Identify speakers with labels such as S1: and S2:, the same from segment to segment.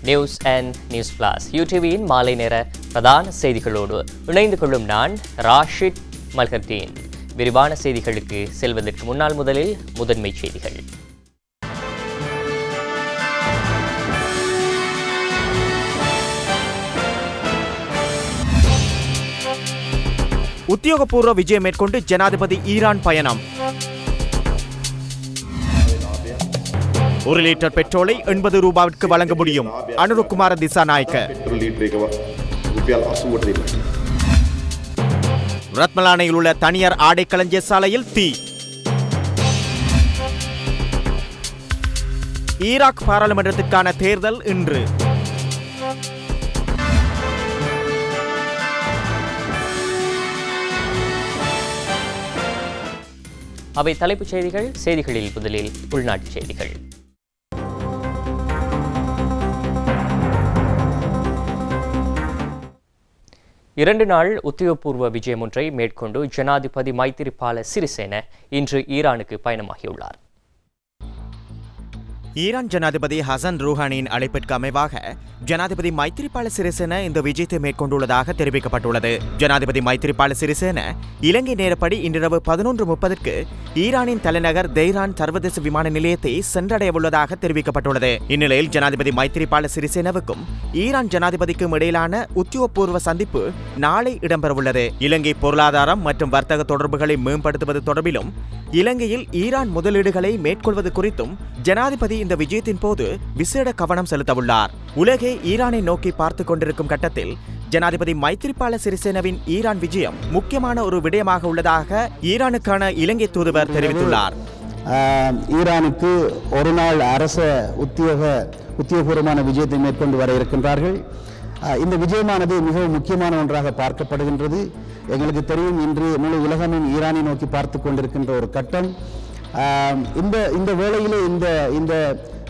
S1: News and news plus யூடிவியின் மாலை நேர பிரதான செய்திகளோடு இணைந்து கொள்ளும் நான் ராஷித் மல்ஹர்தீன். விரிவான செய்திகளுக்கு செல்வதற்கு முன்னால் முதலில் முதன்மை செய்திகள்.
S2: உத்தியோகபூர்வ விஜயம் மேற்கொண்டு ஜனாதிபதி ஈரான் பயணம். 1 லிட்டர் பெட்ரோலை 80 ரூபாய்க்கு வழங்க முடியும். அனுருகுமார திசாநாயக்க. ரத்மலானையில் உள்ள தனியார் ஆடை களஞ்சிய சாலையில் தீ. ஈராக் பாராளுமன்றத்திற்கான தேர்தல் இன்று.
S1: அவை தலைப்புச் செய்திகள். செய்திகளில் முதலில் உள்நாட்டுச் செய்திகள். இரண்டு நாள் உத்தியோகபூர்வ விஜயம் ஒன்றை மேற்கொண்டு ஜனாதிபதி மைத்திரிபால சிறிசேன இன்று ஈரானுக்கு பயணமாகியுள்ளார்.
S2: ஈரான் ஜனாதிபதி ஹசன் ரூஹானியின் அழைப்பிற்கு அமைவாக ஜனாதிபதி மைத்திரிபால சிறிசேன இந்த விஜயத்தை மேற்கொண்டுள்ளதாக தெரிவிக்கப்பட்டுள்ளது. ஜனாதிபதி மைத்திரிபால சிறிசேன இலங்கை நேரப்படி இன்றிரவு 11:30 ஈரானின் தலைநகர் தெஹ்ரான் சர்வதேச விமான நிலையத்தை சென்றடையவுள்ளதாக தெரிவிக்கப்பட்டுள்ளது. இந்நிலையில் ஜனாதிபதி மைத்திரிபால சிறிசேனவுக்கும் ஈரான் ஜனாதிபதிக்கும் இடையிலான உத்தியோகபூர்வ சந்திப்பு நாளை இடம்பெறவுள்ளது. இலங்கை பொருளாதாரம் மற்றும் வர்த்தக தொடர்புகளை மேம்படுத்துவது தொடர்பிலும் இலங்கையில் ஈரான் முதலீடுகளை மேற்கொள்வது குறித்தும் ஜனாதிபதி இந்த விஜயத்தின் போது விசேட கவனம் செலுத்தவுள்ளார். உலகே ஈரானை நோக்கி பார்த்துக் கொண்டிருக்கும் கட்டத்தில் ஜனாதிபதி மைத்திரிபால சிறிசேனவின் ஈரான் விஜயம் முக்கியமான ஒரு விடயமாக உள்ளதாக ஈரானுக்கான இலங்கை தூதுவர் தெரிவித்துள்ளார்.
S3: ஈரானுக்கு ஒரு நாள் அரச உத்தியோகபூர்வமான விஜயத்தை மேற்கொண்டு வர இருக்கின்றார்கள். இந்த விஜயமானது மிகவும் முக்கியமான ஒன்றாக பார்க்கப்படுகின்றது. எங்களுக்கு தெரியும், இன்று முழு உலகமும் ஈரானை நோக்கி பார்த்து கொண்டிருக்கின்ற ஒரு கட்டம். இந்த வேளையிலே இந்த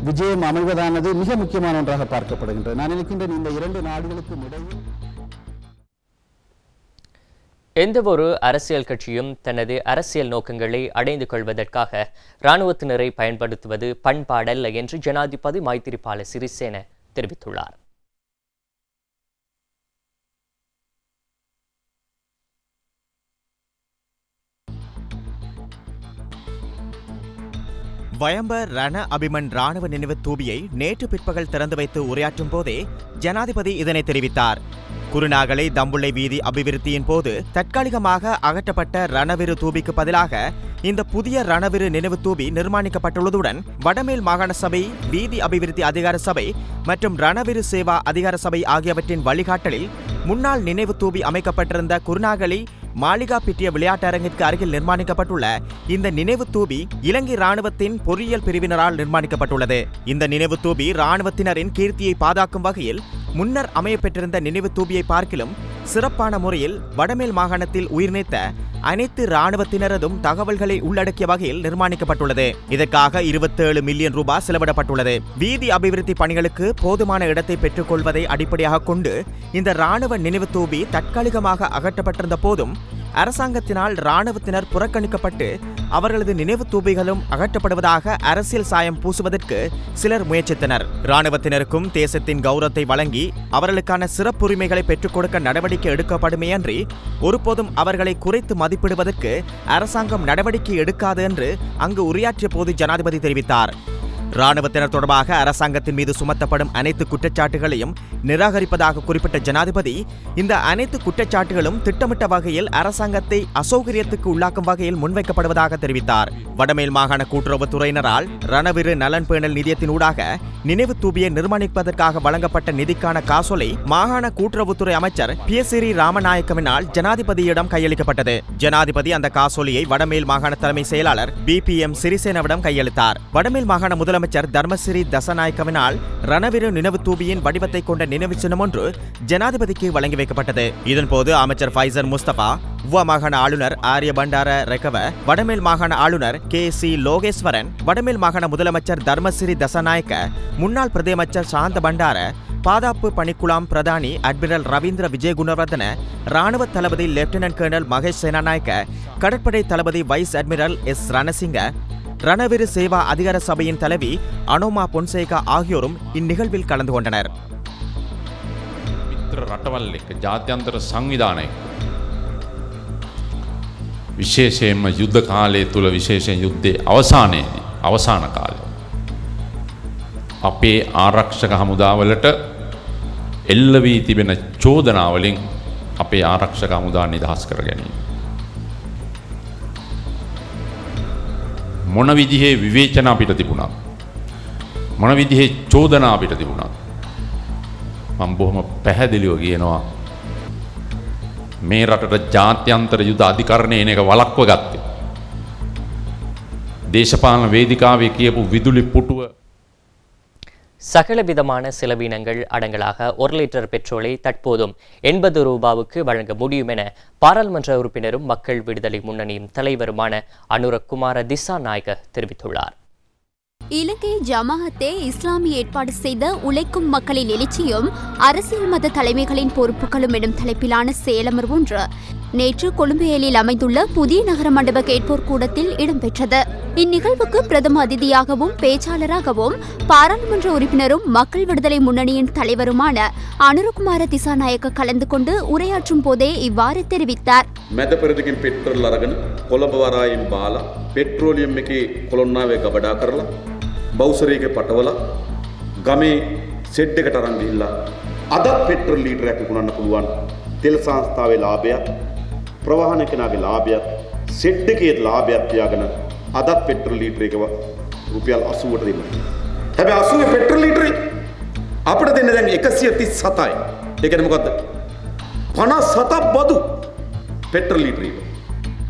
S3: விஜயம் அமைவதானது மிக முக்கியமான ஒன்றாக பார்க்கப்படுகின்றது. நான் நினைக்கின்றேன், இந்த இரண்டு நாடுகளுக்கும் இடையில்
S1: எந்தவொரு அரசியல் கட்சியும் தனது அரசியல் நோக்கங்களை அடைந்து கொள்வதற்காக இராணுவத்தினரை பயன்படுத்துவது பண்பாடல்ல என்று ஜனாதிபதி மைத்திரிபால சிறிசேன தெரிவித்துள்ளார்.
S2: வயம்ப ரண அபிமன் ராணுவ நினைவு தூபியை நேற்று பிற்பகல் திறந்து வைத்து உரையாற்றும் போதே ஜனாதிபதி இதனை தெரிவித்தார். குருநாகலை தம்புள்ளை வீதி அபிவிருத்தியின் போது தற்காலிகமாக அகற்றப்பட்ட ரணவிரு தூபிக்கு பதிலாக இந்த புதிய ரணவிரு நினைவு தூபி நிர்மாணிக்கப்பட்டுள்ளதுடன் வடமேல் மாகாண சபை, வீதி அபிவிருத்தி அதிகார சபை மற்றும் ரணவிரு சேவா அதிகார சபை ஆகியவற்றின் வழிகாட்டலில் முன்னாள் நினைவு தூபி அமைக்கப்பட்டிருந்த குருநாகலை மாளிகா பிட்டிய விளையாட்டரங்கிற்கு அருகில் நிர்மாணிக்கப்பட்டுள்ள இந்த நினைவு தூபி இலங்கை ராணுவத்தின் பொறியியல் பிரிவினரால் நிர்மாணிக்கப்பட்டுள்ளது. இந்த நினைவு தூபி ராணுவத்தினரின் கீர்த்தியை பாதுகாக்கும் வகையில் முன்னர் அமையப்பெற்றிருந்த நினைவு தூபியை பார்க்கிலும் சிறப்பான முறையில் வடமேல் மாகாணத்தில் உயிர்நீத்த அனைத்து இராணுவத்தினரதும் தகவல்களை உள்ளடக்கிய வகையில் நிர்மாணிக்கப்பட்டுள்ளது. இதற்காக 27 மில்லியன் ரூபாய் செலவிடப்பட்டுள்ளது. வீதி அபிவிருத்தி பணிகளுக்கு போதுமான இடத்தை பெற்றுக் கொள்வதை அடிப்படையாக கொண்டு இந்த இராணுவ நினைவு தூபி தற்காலிகமாக அகற்றப்பட்டிருந்த போதும் அரசாங்கத்தினால் இராணுவத்தினர் புறக்கணிக்கப்பட்டு அவர்களது நினைவு தூபிகளும் அகற்றப்படுவதாக அரசியல் சாயம் பூசுவதற்கு சிலர் முயற்சித்தனர். இராணுவத்தினருக்கும் தேசத்தின் கௌரவத்தை வழங்கி அவர்களுக்கான சிறப்புரிமைகளை பெற்றுக் கொடுக்க நடவடிக்கை எடுக்கப்படுமேயன்றி ஒருபோதும் அவர்களை குறைத்து மதிப்பிடுவதற்கு அரசாங்கம் நடவடிக்கை எடுக்காது என்று அங்கு உரையாற்றிய போது ஜனாதிபதி தெரிவித்தார். இராணுவத்தினர் தொடர்பாக அரசாங்கத்தின் மீது சுமத்தப்படும் அனைத்து குற்றச்சாட்டுகளையும் நிராகரிப்பதாக குறிப்பிட்ட ஜனாதிபதி இந்த அனைத்து குற்றச்சாட்டுகளும் திட்டமிட்ட வகையில் அரசாங்கத்தை அசௌகரியத்துக்கு உள்ளாக்கும் வகையில் முன்வைக்கப்படுவதாக தெரிவித்தார். வடமேல் மாகாண கூட்டுறவுத்துறையினரால் ரணவிரு நலன் பேணல் நிதியத்தின் ஊடாக நினைவு தூபியை நிர்மாணிப்பதற்காக வழங்கப்பட்ட நிதிக்கான காசோலை மாகாண கூட்டுறவுத்துறை அமைச்சர் பியசிறி ராமநாயக்கவினால் ஜனாதிபதியிடம் கையளிக்கப்பட்டது. ஜனாதிபதி அந்த காசோலையை வடமேல் மாகாண தலைமை செயலாளர் BPM சிறிசேனவிடம் கையளித்தார். வடமேல் மாகாண முதலமைச்சர் தர்மசிறி தசநாயக்கவினால் ரணவிரு நினைவு தூபியின் வடிவத்தை கொண்ட நினைவு சின்னம் ஒன்று ஜனாதிபதிக்கு வழங்கி வைக்கப்பட்டது. இதன்போது அமைச்சர் ஃபைசர் முஸ்தபா, உவ மாகாண ஆளுநர் ஆரிய பண்டார ரெக்கவ, வடமேல் மாகாண ஆளுநர் KC லோகேஸ்வரன், வடமேல் மாகாண முதலமைச்சர் தர்மசிறி தசநாயக்க, முன்னாள் பிரதமர் சாந்த பண்டார, பாதுகாப்பு பணிக்குழாம் பிரதானி அட்மிரல் ரவீந்திர விஜயகுணவர்தன, ராணுவ தளபதி லெப்டினன்ட் கர்னல் மகேஷ் சேனாநாயக்க, கடற்படை தளபதி vice admiral S Ranasinghe, Ranaviru Seva Adhikara சபையின் தலைவி அனோமா பொன்சேகா ஆகியோரும் இந்நிகழ்வில் கலந்து கொண்டனர்.
S4: රටවල් එක්ක ජාත්‍යන්තර සංවිධානය විශේෂයෙන්ම යුද්ධ කාලය තුල විශේෂයෙන් යුද්ධයේ අවසානයේදී අවසාන කාලේ අපේ ආරක්ෂක හමුදාවලට එල්ල වී තිබෙන චෝදනා වලින් අපේ ආරක්ෂක හමුදා නිදහස් කර ගැනීම මොන විදිහේ විවේචන අපිට තිබුණත් මොන විදිහේ චෝදනා අපිට තිබුණත් මම බොහොම පැහැදිලිව කියනවා මේ රටට ජාත්‍යන්තර යුද අධිකරණය එන එක වළක්ව ගත්තේ දේශපාලන වේදිකාවේ කියපු විදුලි පුටුව
S1: சகல விதமான செலவினங்கள் அடங்கலாக 1 லிட்டர் பெட்ரோலை தற்போதும் 80 ரூபாவுக்கு வழங்க முடியும் என பாராளுமன்ற உறுப்பினரும் மக்கள் விடுதலை முன்னணியின் தலைவருமான அனுரகுமார திசாநாயக்க தெரிவித்துள்ளார்.
S5: இலங்கை ஜமாஅத்தே இஸ்லாமி ஏற்பாடு செய்த உழைக்கும் மக்களின் எழுச்சியும் அரசியல் மத தலைமைகளின் பொறுப்புகளும் எனும் தலைப்பிலான செயலமர்வு ஒன்று நேற்று கொழும்பேலில் அமைந்துள்ள புதிய நகர மண்டப கேட்போர் கூடத்தில் இடம்பெற்றது. இந்நிகழ்வுக்கு பிரதம அதிதியாகவும் பேச்சாளராகவும் பாராளுமன்ற உறுப்பினரும் மக்கள் விடுதலை முன்னணியின் தலைவருமான அனுரகுமார திசாநாயக்க கலந்து கொண்டு உரையாற்றும் போதே இவ்வாறு தெரிவித்தார்.
S6: මැදපෙරදිගින් පෙට්‍රල් අරගෙන කොළඹ වරායින් බාලා පෙට්‍රෝලියම් එකේ කොළොන්නාවේ ගබඩා කරලා බවුසරේගේ පටවලා ගමේ සෙඩ් එකට අරන් ගිහිල්ලා අදත් පෙට්‍රල් ලීටරයක් විකුණන්න පුළුවන් තෙල් සංස්ථාවේ ලාභයක් ප්‍රවාහන කෙනාගේ ලාභයක් සෙඩ් එකේ ලාභයක් තියාගෙන අදත් පෙට්‍රල් ලීටර එක රුපියල් 80ට දෙන්න. හැබැයි 80 පෙට්‍රල් ලීටරේ අපිට දෙන්නේ දැන් 137යි. ඒ කියන්නේ මොකද්ද? 57ක් බදු பெட்ரோல் லீட்டர்.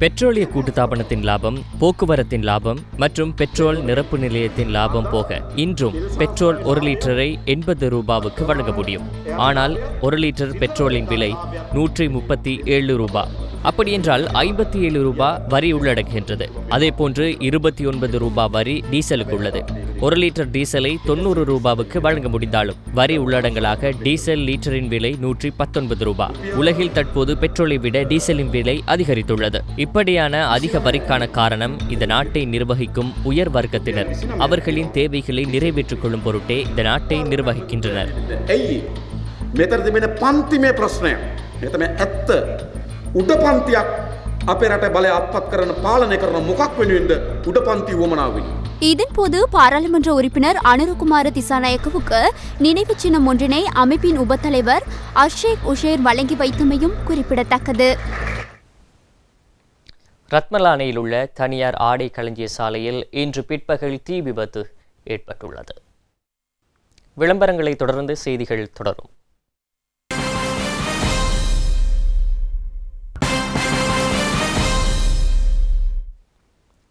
S1: பெட்ரோலிய கூட்டுத்தாபனத்தின் லாபம், போக்குவரத்தின் லாபம் மற்றும் பெட்ரோல் நிரப்பு நிலையத்தின் லாபம் போக இன்றும் பெட்ரோல் 1 லிட்டரை 80 ரூபாவுக்கு வழங்க முடியும். ஆனால் 1 லிட்டர் பெட்ரோலின் விலை 137 ரூபாய். அப்படியென்றால் 57 ரூபாய் வரி உள்ளடங்குகின்றது. அதேபோன்று 29 ரூபாய் வரி டீசலுக்கு உள்ளது. 1 லிட்டர் டீசலை 90 ரூபாவுக்கு வழங்க முடிந்தாலும் வரி உள்ளடங்கலாக டீசல் லீட்டரின் விலை 119 ரூபாய். உலகில் தற்போது பெட்ரோலை விட டீசலின் விலை அதிகரித்துள்ளது. இப்படியான அதிக வரிக்கான காரணம் இந்த நாட்டை நிர்வகிக்கும் உயர் வர்க்கத்தினர் அவர்களின் தேவைகளை நிறைவேற்றிக் கொள்ளும் பொருட்டே இந்த நாட்டை நிர்வகிக்கின்றனர்.
S6: උඩපන්තියක් අපේ රට බලය අත්පත් කරන පාලනය කරන මොකක් වෙනුවෙන්ද උඩපන්ති වමනාව වෙන්නේ.
S5: இதன்போது பாராளுமன்ற உறுப்பினர் அனுரகுமார திசாநாயக்கவுக்கு நினைவு சின்னம் ஒன்றினை அமைப்பின் உபத்தலைவர் அஷேக் உஷேர் வழங்கி வைத்தமையும் குறிப்பிடத்தக்கது.
S1: ரத்மலானையில் உள்ள தனியார் ஆடை களஞ்சிய சாலையில் இன்று பிற்பகல் தீ விபத்து ஏற்பட்டுள்ளது. விளம்பரங்களை தொடர்ந்து செய்திகள் தொடரும்.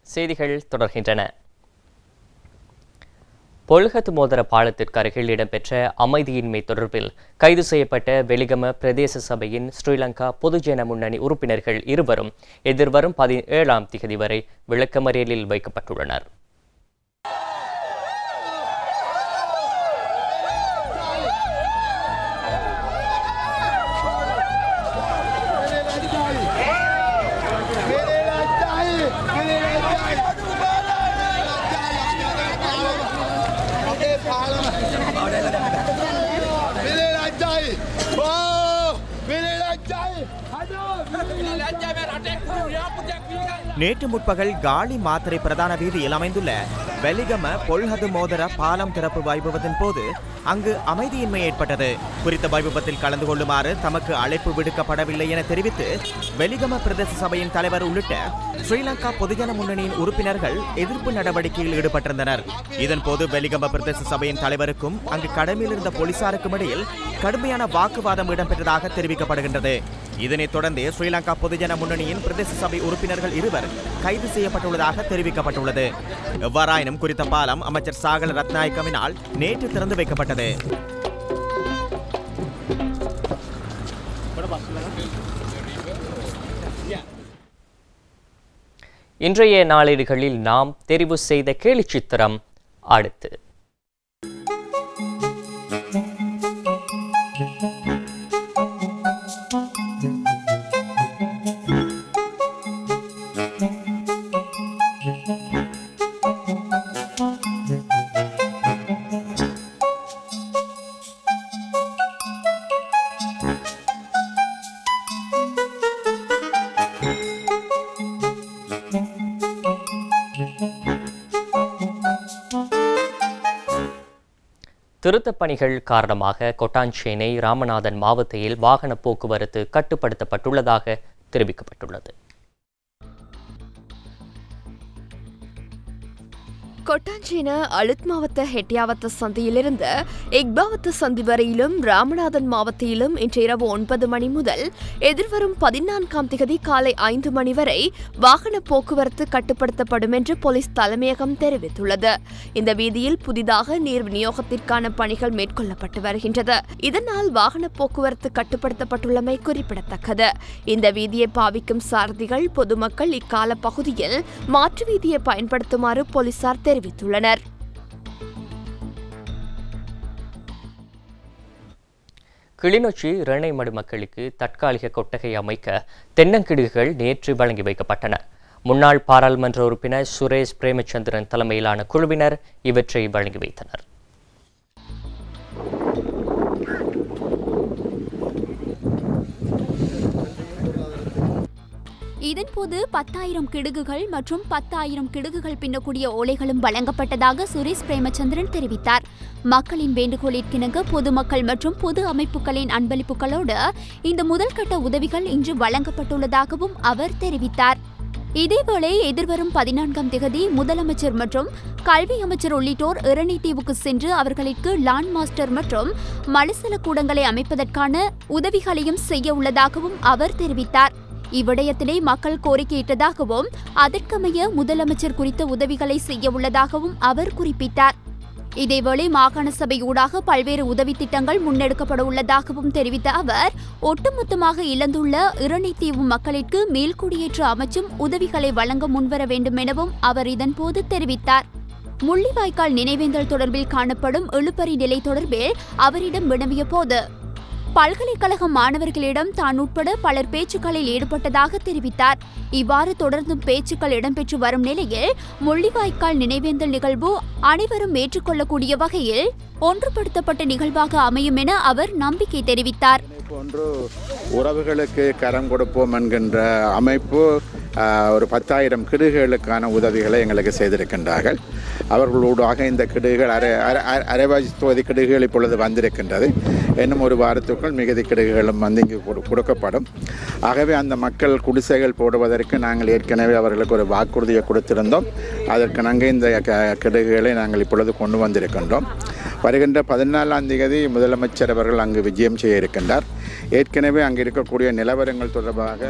S1: செய்திகள் தொடர்கின்றன. பொல்ஹத் மோதர பாலத்திற்கு அருகில் இடம்பெற்ற அமைதியின்மை தொடர்பில் கைது செய்யப்பட்ட வெலிகம பிரதேச சபையின் ஸ்ரீலங்கா பொதுஜன முன்னணி உறுப்பினர்கள் இருவரும் எதிர்வரும் 17ஆம் திகதி வரை விளக்கமறியலில் வைக்கப்பட்டுள்ளனர்.
S2: நேற்று முற்பகல் காலி மாத்தறை பிரதான வீதியில் அமைந்துள்ள வெலிகம பொல்ஹது மோதர பாலம் திறப்பு வைபவத்தின் போது அங்கு அமைதியின்மை ஏற்பட்டது. குறித்த வைபவத்தில் கலந்து கொள்ளுமாறு தமக்கு அழைப்பு விடுக்கப்படவில்லை என தெரிவித்து வெலிகம பிரதேச சபையின் தலைவர் உள்ளிட்ட ஸ்ரீலங்கா பொதுஜன முன்னணியின் உறுப்பினர்கள் எதிர்ப்பு நடவடிக்கையில் ஈடுபட்டிருந்தனர். இதன்போது வெலிகம பிரதேச சபையின் தலைவருக்கும் அங்கு கடமையில் இருந்த போலீசாருக்கும் இடையில் கடுமையான வாக்குவாதம் இடம்பெற்றதாக தெரிவிக்கப்படுகின்றது. இதனைத் தொடர்ந்து ஸ்ரீலங்கா பொதுஜன முன்னணியின் பிரதேச சபை உறுப்பினர்கள் இருவர் கைது செய்யப்பட்டுள்ளதாக தெரிவிக்கப்பட்டுள்ளது. எவ்வாறாயினும் குறித்த பாலம் அமைச்சர் சாகல ரத்நாயக்கவினால் நேற்று திறந்து வைக்கப்பட்டது.
S1: இன்றைய நாளேடுகளில் நாம் தெரிவு செய்த கேலிச்சித்திரம் அடுத்து. திருத்தப் பணிகள் காரணமாக கொட்டாஞ்சேனை ராமநாதன் மாவட்டத்தில் வாகன போக்குவரத்து கட்டுப்படுத்தப்பட்டுள்ளதாக தெரிவிக்கப்பட்டுள்ளது.
S7: கொட்டாஞ்சேன அழுத் மாவட்ட ஹெட்டியாவத்த சந்தியிலிருந்து எக்பாவத்த சந்தி வரையிலும் ராமநாதன் மாவட்டத்திலும் இன்று இரவு 9 மணி முதல் எதிர்வரும் 14ஆம் திகதி காலை 5 மணி வரை வாகன போக்குவரத்து கட்டுப்படுத்தப்படும் என்று போலீஸ் தலைமையகம் தெரிவித்துள்ளது. இந்த வீதியில் புதிதாக நீர் விநியோகத்திற்கான பணிகள் மேற்கொள்ளப்பட்டு வருகின்றது. இதனால் வாகன போக்குவரத்து கட்டுப்படுத்தப்பட்டுள்ளமை குறிப்பிடத்தக்கது. இந்த வீதியை பாவிக்கும் சாரதிகள் பொதுமக்கள் இக்கால பகுதியில் மாற்று வீதியை பயன்படுத்துமாறு போலீசார் தெரிவித்துள்ளனர்.
S1: கிளிநொச்சி இரணைமடு மக்களுக்கு தற்காலிக கொட்டகை அமைக்க தென்னங்கிடுகுகள் நேற்று வழங்கி வைக்கப்பட்டன. முன்னாள் பாராளுமன்ற உறுப்பினர் சுரேஷ் பிரேமச்சந்திரன் தலைமையிலான குழுவினர் இவற்றை வழங்கி வைத்தனர்.
S5: இதன்போது 10,000 கிடுகுகள் மற்றும் 10,000 கிடுகுகள் பின்னக்கூடிய ஓலைகளும் வழங்கப்பட்டதாக சுரேஷ் பிரேமச்சந்திரன் தெரிவித்தார். மக்களின் வேண்டுகோளிற்கிணங்க பொதுமக்கள் மற்றும் பொது அமைப்புகளின் அன்பளிப்புகளோடு இந்த முதல்கட்ட உதவிகள் இன்று வழங்கப்பட்டுள்ளதாகவும் அவர் தெரிவித்தார். இதேவேளை எதிர்வரும் 14ஆம் திகதி முதலமைச்சர் மற்றும் கல்வி அமைச்சர் உள்ளிட்டோர் இரணைத்தீவுக்கு சென்று அவர்களுக்கு லான் மாஸ்டர் மற்றும் மலசல கூடங்களை அமைப்பதற்கான உதவிகளையும் செய்ய உள்ளதாகவும் அவர் தெரிவித்தார். இவ்விடயத்தினை மக்கள் கோரிக்கையிட்டதாகவும் அதற்கமைய முதலமைச்சர் குறித்த உதவிகளை செய்ய உள்ளதாகவும் அவர் குறிப்பிட்டார். இதேவேளை மாகாண சபை ஊடாக பல்வேறு உதவி திட்டங்கள் முன்னெடுக்கப்பட உள்ளதாகவும் தெரிவித்த அவர் ஒட்டுமொத்தமாக இழந்துள்ள இரணைத்தீவு மக்களுக்கு மேல்குடியேற்ற அமைச்சும் உதவிகளை வழங்க முன்வர வேண்டும் எனவும் அவர் இதன்போது தெரிவித்தார். முள்ளிவாய்க்கால் நினைவேந்தல் தொடர்பில் காணப்படும் இழுபறி நிலை தொடர்பில் அவரிடம் வினவிய போது பல்கலைக்கழக மாணவர்களிடம் தான் உட்பட பலர் பேச்சுக்களில் ஈடுபட்டதாக தெரிவித்தார். இவ்வாறு தொடர்ந்தும் பேச்சுக்கள் இடம்பெற்று வரும் நிலையில் முள்ளிவாய்க்கால் நினைவேந்தல் நிகழ்வு அனைவரும் ஏற்றுக்கொள்ளக்கூடிய வகையில் ஒன்றுபடுத்தப்பட்ட நிகழ்வாக அமையும் என அவர் நம்பிக்கை தெரிவித்தார்.
S8: போன்று உறவுகளுக்கு கரம் கொடுப்போம் என்கின்ற அமைப்பு ஒரு 10,000 கிடுகுகளுக்கான உதவிகளை எங்களுக்கு செய்திருக்கின்றார்கள். அவர்களூடாக இந்த கிடுகுகள் அரைவாசி தொகுதி கிடுகுகள் இப்பொழுது வந்திருக்கின்றது. இன்னும் ஒரு வாரத்துக்குள் மிகுதி கிடுகுகளும் வந்து இங்கு கொடுக்கப்படும். ஆகவே அந்த மக்கள் குடிசைகள் போடுவதற்கு நாங்கள் ஏற்கனவே அவர்களுக்கு ஒரு வாக்குறுதியை கொடுத்திருந்தோம். அதற்கு நாங்கள் இந்த கிடுகுகளை நாங்கள் இப்பொழுது கொண்டு வந்திருக்கின்றோம். வருகின்ற 14ஆம் தேதி முதலமைச்சர் அவர்கள் அங்கு விஜயம் செய்ய இருக்கின்றார். ஏற்கனவே அங்கு இருக்கக்கூடிய நிலவரங்கள் தொடர்பாக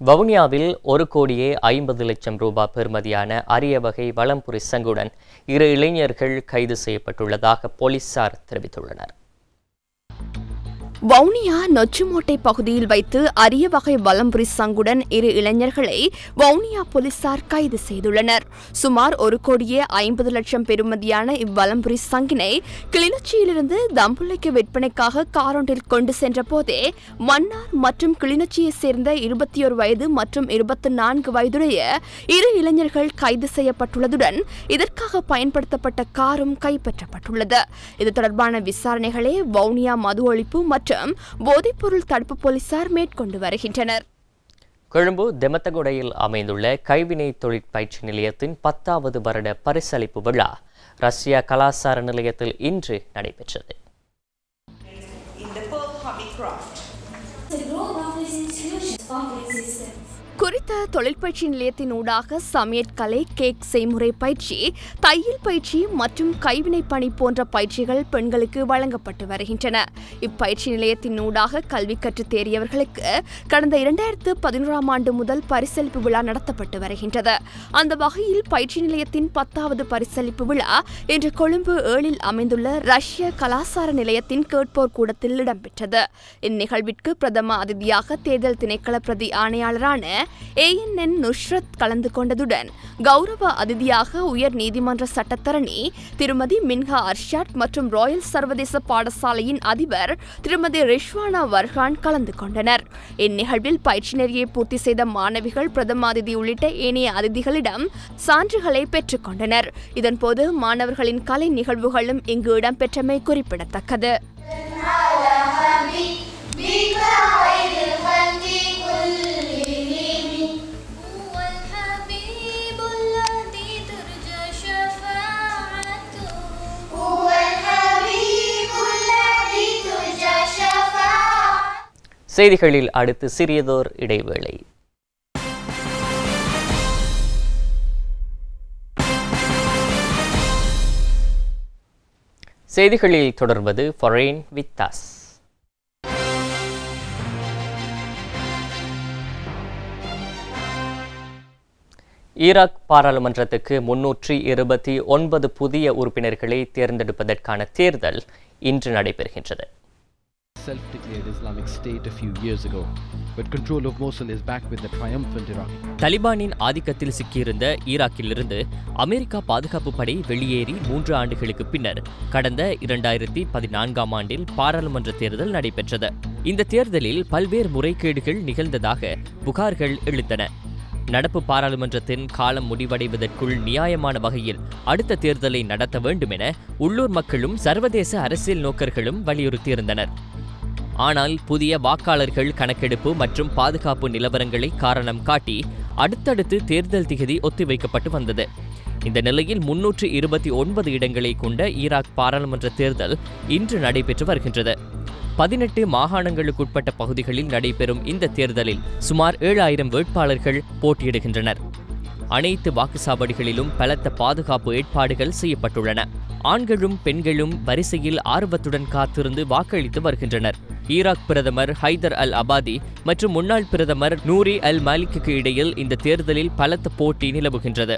S1: வவுனியாவில் 1,50,00,000 ரூபாய் பெறுமதியான அரிய வகை வலம்புரி சங்குடன் 2 இளைஞர்கள் கைது செய்யப்பட்டுள்ளதாக போலீசார் தெரிவித்துள்ளனர்.
S7: வவுனியா நொச்சிமோட்டை பகுதியில் வைத்து அரிய வகை வலம்புரி சங்குடன் 2 இளைஞர்களை வவுனியா போலீசார் கைது செய்துள்ளனர். சுமார் 1,50,00,000 பெறுமதியான இவ்வலம்புரி சங்கினை கிளிநொச்சியிலிருந்து தம்புள்ளைக்கு விற்பனைக்காக காரொன்றில் கொண்டு சென்ற போதே மன்னார் மற்றும் கிளிநொச்சியைச் சேர்ந்த 21 வயது மற்றும் 24 வயதுடைய 2 இளைஞர்கள் கைது செய்யப்பட்டுள்ளதுடன் இதற்காக பயன்படுத்தப்பட்ட காரும் கைப்பற்றப்பட்டுள்ளது. இது தொடர்பான விசாரணைகளை வவுனியா மது ஒழிப்பு மற்றும் போதைப்பொருள் தடுப்பு போலீசார் மேற்கொண்டு வருகின்றனர்.
S1: கொழும்பு தெமத்தகொடையில் அமைந்துள்ள கைவினை தொழிற்பயிற்சி நிலையத்தின் 10வது வருட பரிசளிப்பு விழா ரஷ்யா கலாசார நிலையத்தில் இன்று நடைபெற்றது.
S7: குறித்த தொழிற்பயிற்சி நிலையத்தின் ஊடாக சமையற்கலை, கேக் செய்முறை பயிற்சி, தையல் பயிற்சி மற்றும் கைவினை பணி போன்ற பயிற்சிகள் பெண்களுக்கு வழங்கப்பட்டு வருகின்றன. இப்பயிற்சி நிலையத்தின் ஊடாக கல்வி கற்று தேறியவர்களுக்கு கடந்த 2011ஆம் ஆண்டு முதல் பரிசளிப்பு விழா நடத்தப்பட்டு வருகின்றது. அந்த வகையில் பயிற்சி நிலையத்தின் 10வது பரிசளிப்பு விழா இன்று கொழும்பு 7இல் அமைந்துள்ள ரஷ்ய கலாசார நிலையத்தின் கேட்போர் கூடத்தில் இடம்பெற்றது. இந்நிகழ்விற்கு பிரதம அதிதியாக தேர்தல் திணைக்கள பிரதி ஆணையாளரான ANN நுஷ்ரத் கலந்து கொண்டதுடன் கௌரவ அதிதியாக உயர் நீதிமன்ற சட்டத்தரணி திருமதி மின்ஹா அர்ஷாட் மற்றும் ராயல் சர்வதேச பாடசாலையின் அதிபர் திருமதி ரிஷ்வானா வர்ஹான் கலந்து கொண்டனர். இந்நிகழ்வில் பயிற்சி நெறியை பூர்த்தி செய்த மாணவிகள் பிரதம அதிதி உள்ளிட்ட ஏனைய அதிதிகளிடம் சான்றுகளை பெற்றுக் கொண்டனர். இதன்போது மாணவர்களின் கலை நிகழ்வுகளும் இங்கு இடம்பெற்றமை குறிப்பிடத்தக்கது.
S1: செய்திகளில் அடுத்து சிறியதோர் இடைவேளை. செய்திகளில் தொடர்வது ஃபாரின் வித் அஸ். ஈராக் பாராளுமன்றத்துக்கு 329 புதிய உறுப்பினர்களை தேர்ந்தெடுப்பதற்கான தேர்தல் இன்று நடைபெறுகின்றது.
S9: Self-declared Islamic State a few years ago, but control of Mosul is back with the triumphant Iraq.
S1: தலிபானின் ஆதிக்கத்தில் சிக்கியிருந்த ஈராக்கிலிருந்து அமெரிக்கா பாதுகாப்பு படை வெளியேறி 3 ஆண்டுகளுக்கு பின்னர் கடந்த 2014ஆம் ஆண்டில் பாராளுமன்ற தேர்தல் நடைபெற்றது. இந்த தேர்தலில் பல்வேறு முறைகேடுகள் நிகழ்ந்ததாக புகார்கள் எழுந்தன. நடப்பு பாராளுமன்றத்தின் காலம் முடிவடைவதற்குள் நியாயமான வகையில் அடுத்த தேர்தலை நடத்த வேண்டும் என உள்ளூர் மக்களும் சர்வதேச அரசியல் நோக்கர்களும் வலியுறுத்தியிருந்தனர். ஆனால் புதிய வாக்காளர்கள் கணக்கெடுப்பு மற்றும் பாதுகாப்பு நிலவரங்களை காரணம் காட்டி அடுத்தடுத்து தேர்தல் திகதி ஒத்திவைக்கப்பட்டு வந்தது. இந்த நிலையில் 329 இடங்களை கொண்ட ஈராக் பாராளுமன்ற தேர்தல் இன்று நடைபெற்று வருகின்றது. 18 மாகாணங்களுக்குட்பட்ட பகுதிகளில் நடைபெறும் இந்த தேர்தலில் சுமார் 7000 வேட்பாளர்கள் போட்டியிடுகின்றனர். அனைத்து வாக்குச்சாவடிகளிலும் பலத்த பாதுகாப்பு ஏற்பாடுகள் செய்யப்பட்டுள்ளன. ஆண்களும் பெண்களும் வரிசையில் ஆர்வத்துடன் காத்திருந்து வாக்களித்து வருகின்றனர். ஈராக் பிரதமர் ஹைதர் அல் அபாதி மற்றும் முன்னாள் பிரதமர் நூரி அல் மாலிக்கு இடையில் இந்த தேர்தலில் பலத்த போட்டி நிலவுகின்றது.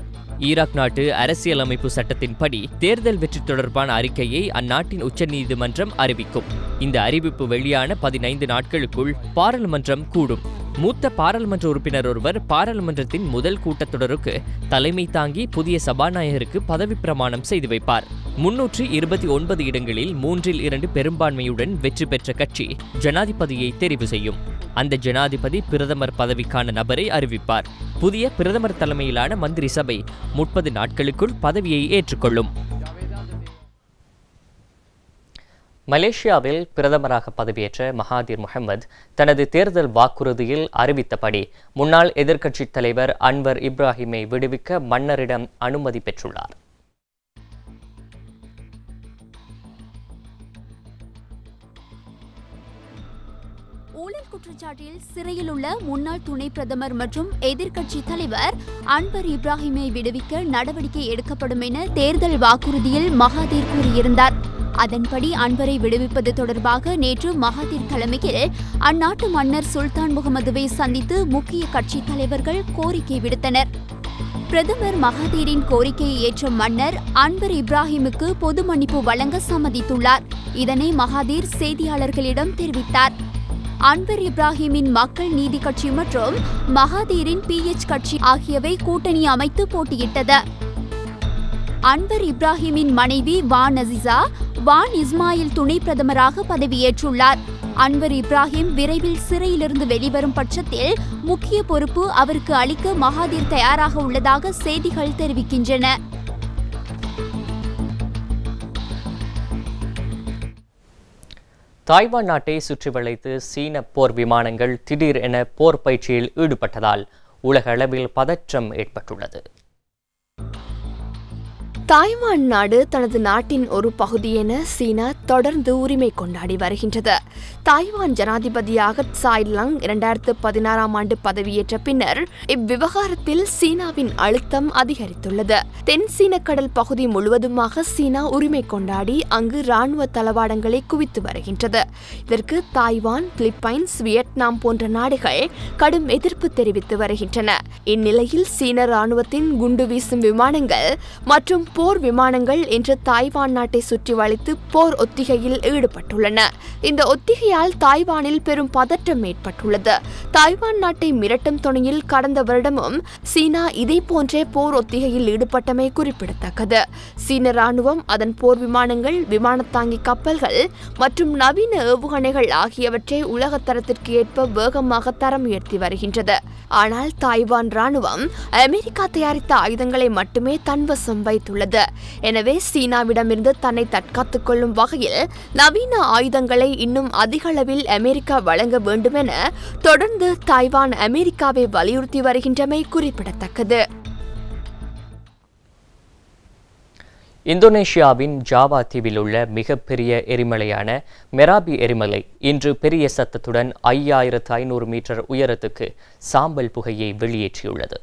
S1: ஈராக் நாட்டு அரசியலமைப்பு சட்டத்தின்படி தேர்தல் வெற்றி தொடர்பான அறிக்கையை அந்நாட்டின் உச்சநீதிமன்றம் அறிவிக்கும். இந்த அறிவிப்பு வெளியான 15 நாட்களுக்குள் பாராளுமன்றம் கூடும். மூத்த பாராளுமன்ற உறுப்பினர் ஒருவர் பாராளுமன்றத்தின் முதல் கூட்டத்தொடருக்கு தலைமை தாங்கி புதிய சபாநாயகருக்கு பதவி பிரமாணம் செய்து வைப்பார். 329 இடங்களில் 3/2 பெரும்பான்மையுடன் வெற்றி பெற்ற கட்சி ஜனாதிபதியை தெரிவு செய்யும். அந்த ஜனாதிபதி பிரதமர் பதவிக்கான நபரை அறிவிப்பார். புதிய பிரதமர் தலைமையிலான மந்திரி சபை 30 நாட்களுக்குள் பதவியை ஏற்றுக்கொள்ளும். மலேசியாவில் பிரதமராக பதவியேற்ற மகாதீர் முகமது தனது தேர்தல் வாக்குறுதியில் அறிவித்தபடி முன்னாள் எதிர்க்கட்சித் தலைவர் அன்வர் இப்ராஹிமை விடுவிக்க மன்னரிடம் அனுமதி பெற்றுள்ளார்.
S5: ஊழல் குற்றச்சாட்டில் சிறையில் உள்ள முன்னாள் துணை பிரதமர் மற்றும் எதிர்க்கட்சி தலைவர் அன்வர் இப்ராஹிமை விடுவிக்க நடவடிக்கை எடுக்கப்படும் என தேர்தல் வாக்குறுதியில் மகாதீர் கூறியிருந்தார். அதன்படி அன்வரை விடுவிப்பது தொடர்பாக நேற்று மகாதீர் தலைமையில் அந்நாட்டு மன்னர் சுல்தான் முகமதுவை சந்தித்து முக்கிய கட்சி தலைவர்கள் கோரிக்கை விடுத்தனர். பிரதமர் மகாதீரின் கோரிக்கையை ஏற்ற மன்னர் அன்வர் இப்ராஹிமுக்கு பொது மன்னிப்பு வழங்க சம்மதித்துள்ளார். இதனை மகாதீர் செய்தியாளர்களிடம் தெரிவித்தார். அன்வர் இப்ராஹிமின் மக்கள் நீதி கட்சி மற்றும் மகாதீரின் PH கட்சி ஆகியவை கூட்டணி அமைத்து போட்டியிட்டது. அன்வர் இப்ராஹிமின் மனைவி வான் அசிசா வான் இஸ்மாயில் துணை பிரதமராக பதவியேற்றுள்ளார். அன்வர் இப்ராஹிம் விரைவில் சிறையிலிருந்து வெளிவரும் பட்சத்தில் முக்கிய பொறுப்பு அவருக்கு அளிக்க மகாதீர் தயாராக உள்ளதாக செய்திகள் தெரிவிக்கின்றன.
S1: தாய்வான் நாட்டை சுற்றி வளைத்து சீன போர் விமானங்கள் திடீர் என போர் பயிற்சியில் ஈடுபட்டதால் உலக அளவில் பதற்றம் ஏற்பட்டுள்ளது.
S7: தாய்வான் நாடு தனது நாட்டின் ஒரு பகுதி என சீனா தொடர்ந்து உரிமை கொண்டாடி வருகின்றது. தாய்வான் ஜனாதிபதியாக சாய் லங் 2016ஆம் ஆண்டு பதவியேற்ற பின்னர் இவ்விவகாரத்தில் சீனாவின் அழுத்தம் அதிகரித்துள்ளது. தென் சீன கடல் பகுதி முழுவதுமாக சீனா உரிமை கொண்டாடி அங்கு இராணுவ தளவாடங்களை குவித்து வருகின்றது. இதற்கு தாய்வான், பிலிப்பைன்ஸ், வியட்நாம் போன்ற நாடுகள் கடும் எதிர்ப்பு தெரிவித்து வருகின்றன. இந்நிலையில் சீன இராணுவத்தின் குண்டு வீசும் விமானங்கள் மற்றும் போர் விமானங்கள் இன்று தாய்வான் நாட்டை சுற்றி வளைத்து போர் ஒத்திகையில் ஈடுபட்டுள்ளன. இந்த ஒத்திகையால் தாய்வானில் பெரும் பதற்றம் ஏற்பட்டுள்ளது. தாய்வான் நாட்டை மிரட்டும் துணையில் கடந்த வருடமும் சீனா இதே போன்றே போர் ஒத்திகையில் ஈடுபட்டமை குறிப்பிடத்தக்கது. சீன ராணுவம் அதன் போர் விமானங்கள், விமானத்தாங்கி கப்பல்கள் மற்றும் நவீன ஏவுகணைகள் ஆகியவற்றை உலக தரத்திற்கு ஏற்ப வேகமாக தரம் உயர்த்தி வருகின்றது. ஆனால் தாய்வான் ராணுவம் அமெரிக்கா தயாரித்த ஆயுதங்களை மட்டுமே தன்வசம் வைத்துள்ளது. எனவே சீனாவிடமிருந்து தன்னை தற்காத்துக் கொள்ளும் வகையில் நவீன ஆயுதங்களை இன்னும் அதிக அளவில் அமெரிக்கா வழங்க வேண்டும் என தொடர்ந்து தாய்வான் அமெரிக்காவை வலியுறுத்தி வருகின்றமை குறிப்பிடத்தக்கது.
S1: இந்தோனேஷியாவின் ஜாவா தீவில் உள்ள மிகப்பெரிய எரிமலையான மெராபி எரிமலை இன்று பெரிய சத்தத்துடன் 5500 மீட்டர் உயரத்துக்கு சாம்பல் புகையை வெளியேற்றியுள்ளது.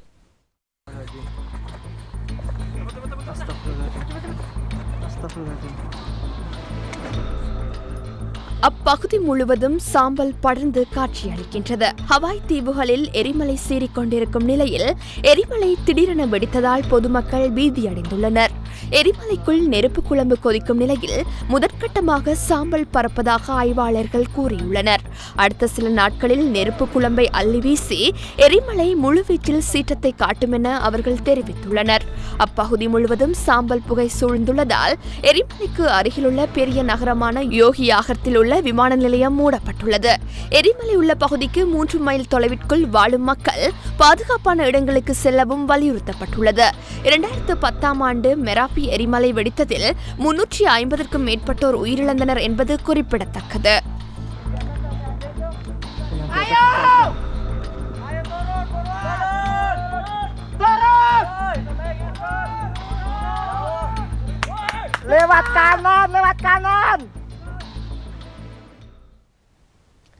S7: அப்பகுதி முழுவதும் சாம்பல் படர்ந்து காட்சியளிக்கின்றது. ஹவாய் தீவுகளில் எரிமலை சீறிக்கொண்டிருக்கும் நிலையில் எரிமலை திடீரென வெடித்ததால் பொதுமக்கள் பீதியடைந்துள்ளனர். எரிமலைக்குள் நெருப்பு குழம்பு கொதிக்கும் நிலையில் முதற்கட்டமாக சாம்பல் பறப்பதாக ஆய்வாளர்கள் கூறியுள்ளனர். அடுத்த சில நாட்களில் நெருப்பு குழம்பை அள்ளி வீசி எரிமலை முழுவீச்சில் சீற்றத்தை காட்டும் என அவர்கள் தெரிவித்துள்ளனர். அப்பகுதி முழுவதும் சாம்பல் புகை சூழ்ந்துள்ளதால் எரிமலைக்கு அருகிலுள்ள பெரிய நகரமான யோகியாகத்தில் உள்ள விமான நிலையம் மூடப்பட்டுள்ளது. எரிமலை உள்ள பகுதிக்கு 3 மைல் தொலைவிற்குள் வாழும் மக்கள் பாதுகாப்பான இடங்களுக்கு செல்லவும் வலியுறுத்தப்பட்டுள்ளது. 2010ஆம் ஆண்டு மெராபி எரிமலை வெடித்ததில் 350க்கும் மேற்பட்டோர் உயிரிழந்தனர் என்பது குறிப்பிடத்தக்கது.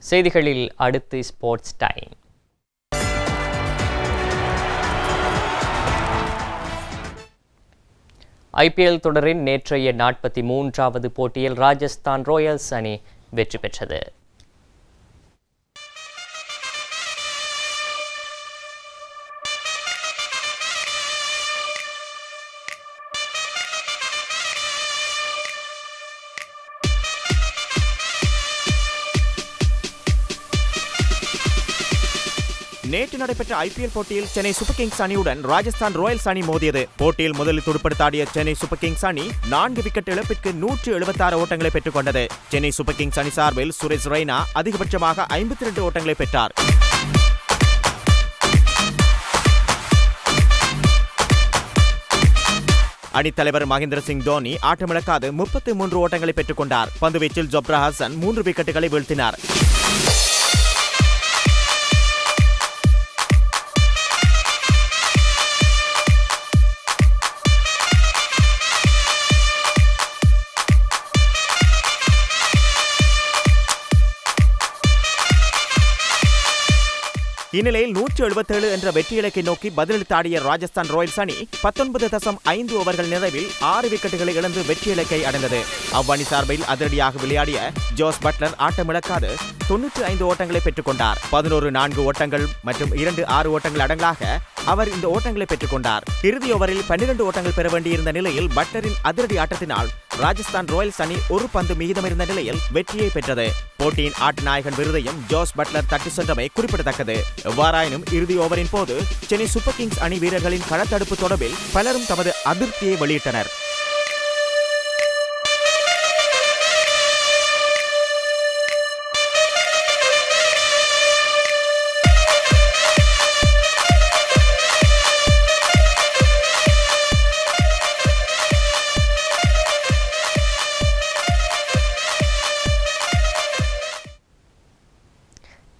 S1: செய்திகளில் அடுத்து ஸ்போர்ட்ஸ் டைம். IPL தொடரின் நேற்றைய 43வது போட்டியில் ராஜஸ்தான் ராயல்ஸ் அணி வெற்றி பெற்றது.
S2: நேற்று நடைபெற்ற IPL போட்டியில் சென்னை சூப்பர் கிங்ஸ் அணியுடன் ராஜஸ்தான் ராயல்ஸ் அணி மோதியது. போட்டியில் முதலில் துடுப்படுத்தாடிய சென்னை சூப்பர் கிங்ஸ் அணி 4 விக்கெட் இழப்பிற்கு 176 ஓட்டங்களை பெற்றுக் கொண்டது. சென்னை சூப்பர் கிங்ஸ் அணி சார்பில் சுரேஷ் ரெய்னா அதிகபட்சமாக 52 ஓட்டங்களை பெற்றார். அணித்தலைவர் மகேந்திர சிங் தோனி ஆட்டமிழக்காது 33 ஓட்டங்களை பெற்றுக் கொண்டார். பந்துவீச்சில் ஜொப்ரா ஹசன் 3 விக்கெட்டுகளை வீழ்த்தினார். இந்நிலையில் 177 என்ற வெற்றி இலக்கை நோக்கி பதிலளித்தாடிய ராஜஸ்தான் ராயல்ஸ் அணி 19.5 ஓவர்கள் நிறைவில் 6 விக்கெட்டுகளை இழந்து வெற்றி இலக்கை அடைந்தது. அவ்வணி சார்பில் அதிரடியாக விளையாடிய ஜோஸ் பட்லர் ஆட்டமிழக்காது 95 ஓட்டங்களை பெற்றுக் கொண்டார். 11 4 ஓட்டங்கள் மற்றும் 2 6 ஓட்டங்கள் அடங்கலாக அவர் இந்த ஓட்டங்களை பெற்றுக் கொண்டார். இறுதி ஓவரில் 12 ஓட்டங்கள் பெற வேண்டியிருந்த நிலையில் பட்லரின் அதிரடி ஆட்டத்தினால் ராஜஸ்தான் ராயல்ஸ் அணி ஒரு பந்து மீதமிருந்த நிலையில் வெற்றியை பெற்றது. போட்டியின் ஆட்ட நாயகன் விருதையும் ஜோஸ் பட்லர் தட்டி சென்றமை குறிப்பிடத்தக்கது. எவ்வாறாயினும் இறுதி ஓவரின் போது சென்னை சூப்பர் கிங்ஸ் அணி வீரர்களின் களத்தடுப்பு தொடர்பில் பலரும் தமது அதிருப்தியை வெளியிட்டனர்.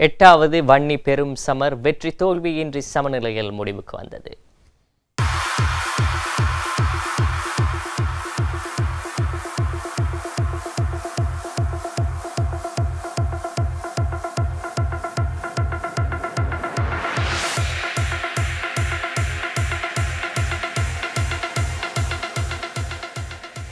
S1: எட்டாவது வன்னி பெரும் சமர் வெற்றி தோல்வியின்றி சமநிலையில் முடிவுக்கு வந்தது.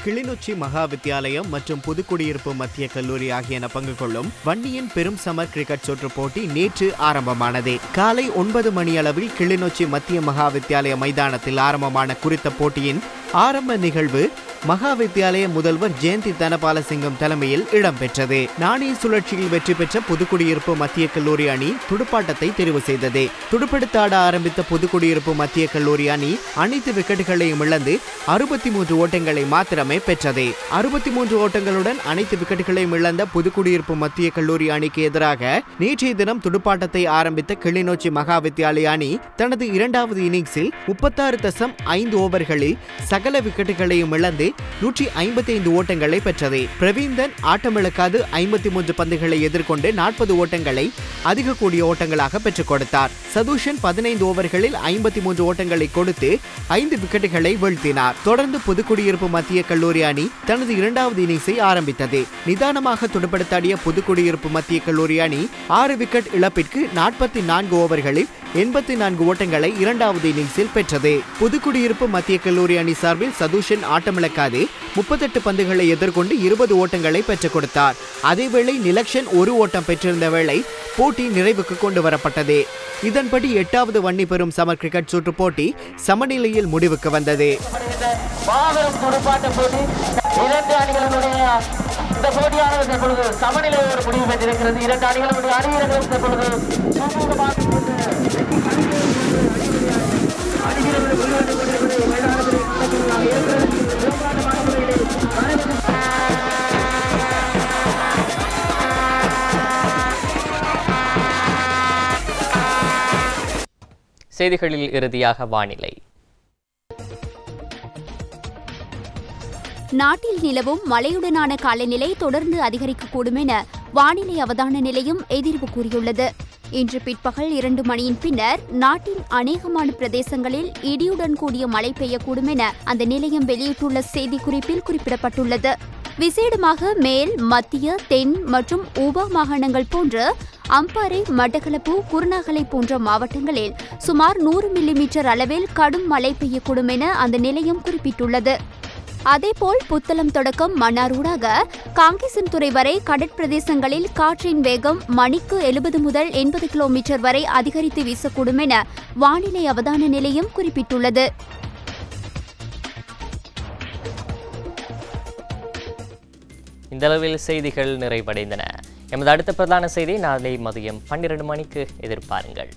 S2: கிளிநொச்சி மகா வித்தியாலயம் மற்றும் புதுக்குடியிருப்பு மத்திய கல்லூரி ஆகியன பங்கு கொள்ளும் வன்னியின் பெரும் சமர் கிரிக்கெட் சுற்று போட்டி நேற்று ஆரம்பமானது. காலை 9 மணியளவில் கிளிநொச்சி மத்திய மகா வித்தியாலய மைதானத்தில் ஆரம்பமான குறித்த போட்டியின் ஆரம்ப நிகழ்வு மகா வித்தியாலய முதல்வர் ஜெயந்தி தனபாலசிங்கம் தலைமையில் இடம்பெற்றது. நாணய சுழற்சியில் வெற்றி பெற்ற புதுக்குடியிருப்பு மத்திய கல்லூரி அணி துடுப்பாட்டத்தை தெரிவு செய்தது. துடுப்பெடுத்தாட ஆரம்பித்த புதுக்குடியிருப்பு மத்திய கல்லூரி அணி அனைத்து விக்கெட்டுகளையும் இழந்து 63 ஓட்டங்களை மாத்திரமே பெற்றது. 63 ஓட்டங்களுடன் அனைத்து விக்கெட்டுகளையும் இழந்த புதுக்குடியிருப்பு மத்திய கல்லூரி அணிக்கு எதிராக நேற்றைய தினம் துடுப்பாட்டத்தை ஆரம்பித்த கிளிநொச்சி மகா வித்தியாலய அணி தனது இரண்டாவது இன்னிங்ஸில் 36.5 ஓவர்களில்
S10: சகல விக்கெட்டுகளையும் இழந்து 155 ஓட்டங்களை பெற்றது. பிரவீந்தன் ஆட்டமிழக்காது 53 பந்துகளை எதிர்கொண்டு 40 ஓட்டங்களை அதிக கூடிய ஓட்டங்களாக பெற்றுக் கொடுத்தார். சதூஷன் 15 ஓவர்களில் 53 ஓட்டங்களை கொடுத்து 5 விக்கெட்டுகளை வீழ்த்தினார். தொடர்ந்து புதுக்குடியிருப்பு மத்திய கல்லூரி அணி தனது இரண்டாவது இன்னிங்ஸை ஆரம்பித்தது. நிதானமாக துடுப்படுத்தாடிய புதுக்குடியிருப்பு மத்திய கல்லூரி அணி 6 விக்கெட் இழப்பிற்கு 44 ஓவர்களில் 84 ஓட்டங்களை இரண்டாவது இன்னிங்ஸில் பெற்றது. புதுக்குடியிருப்பு மத்திய கல்லூரி அணி சார்பில் சதூஷன் ஆட்டமிழக்காது 38 பந்துகளை எதிர்கொண்டு 20 ஓட்டங்களை பெற்றுக் கொடுத்தார். அதேவேளை நிலக்ஷன் 1 ஓட்டம் பெற்றிருந்த வேளை போட்டி நிறைவுக்கு கொண்டு வரப்பட்டது. இதன்படி 8வது வன்னி பெறும் சமர் கிரிக்கெட் சுற்று போட்டி சமநிலையில் முடிவுக்கு வந்தது. இந்த போட்டியானது தற்பொழுது சமநிலையோடு முடிவு பெற்றிருக்கிறது. இரண்டு அணிகளுடைய அணிவீரர்களும் தற்பொழுது
S1: செய்திகளில் இறுதியாக வானிலை.
S5: நாட்டில் நிலவும் மழையுடனான காலநிலை தொடர்ந்து அதிகரிக்கக்கூடும் என வானிலை அவதான நிலையம் எதிர்வு கூறியுள்ளது. இன்று பிற்பகல் 2 மணியின் பின்னர் நாட்டின் அநேகமான பிரதேசங்களில் இடியுடன் கூடிய மழை பெய்யக்கூடும் என அந்த நிலையம் வெளியிட்டுள்ள செய்திக்குறிப்பில் குறிப்பிடப்பட்டுள்ளது. விசேடமாக மேல், மத்திய, தென் மற்றும் உப மாகாணங்கள் போன்ற அம்பாறை, மட்டக்களப்பு, குருநாகலை போன்ற மாவட்டங்களில் சுமார் 100 மில்லிமீட்டர் அளவில் கடும் மழை பெய்யக்கூடும் என அந்த நிலையம் குறிப்பிட்டுள்ளது. அதேபோல் புத்தளம் தொடக்கம் மன்னாரூடாக காங்கேசன்துறை வரை கடற்பிரதேசங்களில் காற்றின் வேகம் மணிக்கு 70 முதல் 80 கிலோமீட்டர் வரை அதிகரித்து வீசக்கூடும் என வானிலை அவதான நிலையம் குறிப்பிட்டுள்ளது.
S1: இந்த அளவில் செய்திகள் நிறைவடைந்தன. எமது அடுத்த பிரதான செய்தி நாளை மதியம் 12 மணிக்கு எதிர்பாருங்கள்.